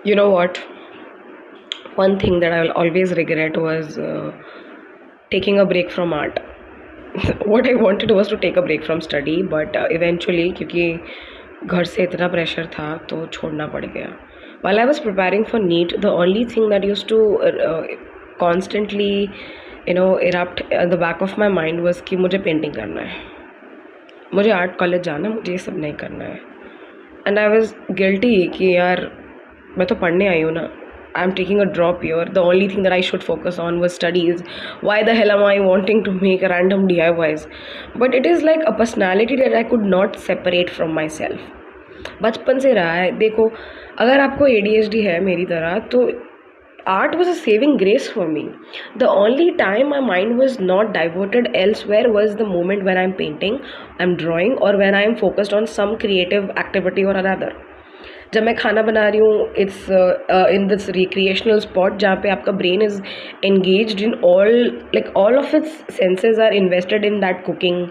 You know what? One thing that I will always regret was taking a break from art. What I wanted was to take a break from study, but eventually, क्योंकि घर से इतना pressure था तो छोड़ना पड़ गया. While I was preparing for NEET, the only thing that used to constantly, erupt at the back of my mind was कि मुझे पेंटिंग करना है, मुझे आर्ट कॉलेज जाना है, मुझे ये सब नहीं करना है. एंड आई वॉज गिल्टी कि यार मैं तो पढ़ने आई हूँ ना. I am taking a drop year. The only thing that I should focus on was studies. Why the hell am I wanting to make random DIYs? But it is like a personality that I could not separate from myself. बचपन से रहा है. देखो, अगर आपको ADHD है मेरी तरह तो art was a saving grace for me. The only time my mind was not diverted elsewhere was the moment when I'm painting, I'm drawing, or when I'm focused on some creative activity or another. जब मैं खाना बना रही हूँ, it's in this recreational spot जहाँ पे आपका brain is engaged in all of its senses are invested in that cooking.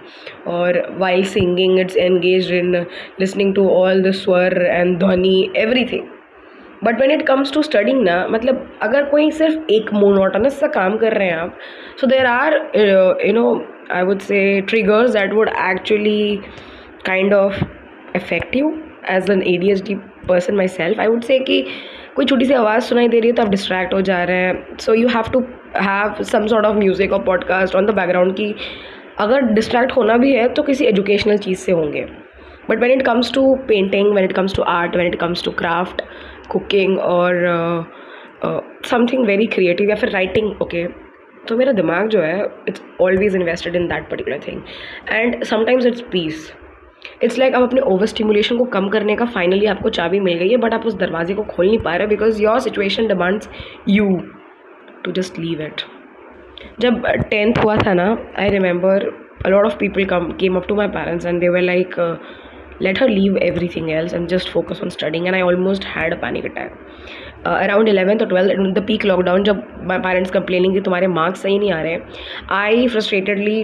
और while singing it's engaged in listening to all the swar and dhwani everything. But when it comes to studying ना, मतलब अगर कोई सिर्फ एक मोनोटोनस सा काम कर रहे हैं आप, so there are I would say triggers that would actually kind of affect you as an ADHD person myself. I would say कि कोई छोटी सी आवाज़ सुनाई दे रही है तो आप डिस्ट्रैक्ट हो जा रहे हैं. So you have to have some sort of music और पॉडकास्ट ऑन द बैकग्राउंड की अगर डिस्ट्रैक्ट होना भी है तो किसी एजुकेशनल चीज़ से होंगे. But when it comes to painting, when it comes to art, when it comes to craft, cooking और समथिंग वेरी क्रिएटिव या फिर राइटिंग, ओके, तो मेरा दिमाग जो है it's always invested in that particular thing. And sometimes it's peace. It's like आप अपने ओवर स्टिमुलेशन को कम करने का फाइनली आपको चाबी मिल गई है, बट आप उस दरवाजे को खोल नहीं पा रहे because your situation demands you to just leave it. जब 10th हुआ था ना, I remember a lot of people came up to my parents and they were like let her leave everything else and just focus on studying, and I almost had a panic attack. Around 11th or 12th, in the peak lockdown, जब my parents complaining कि तुम्हारे marks सही नहीं आ रहे, I frustratedly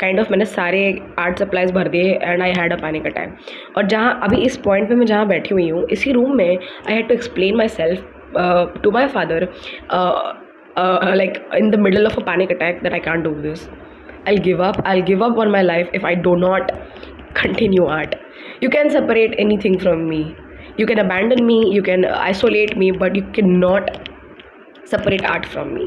kind of मैंने सारे art supplies भर दिए and I had a panic attack. और जहाँ अभी इस पॉइंट पे मैं जहाँ बैठी हुई हूँ, इसी रूम में I had to explain myself to my father like in the middle of a panic attack that I can't do this. I'll give up on my life if I do not continue art. You can separate anything from me, you can abandon me, you can isolate me, but you cannot separate art from me.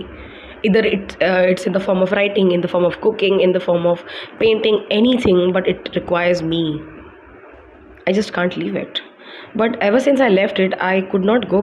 Either it's in the form of writing, in the form of cooking, in the form of painting, anything, but it requires me. I just can't leave it. But ever since I left it, I could not go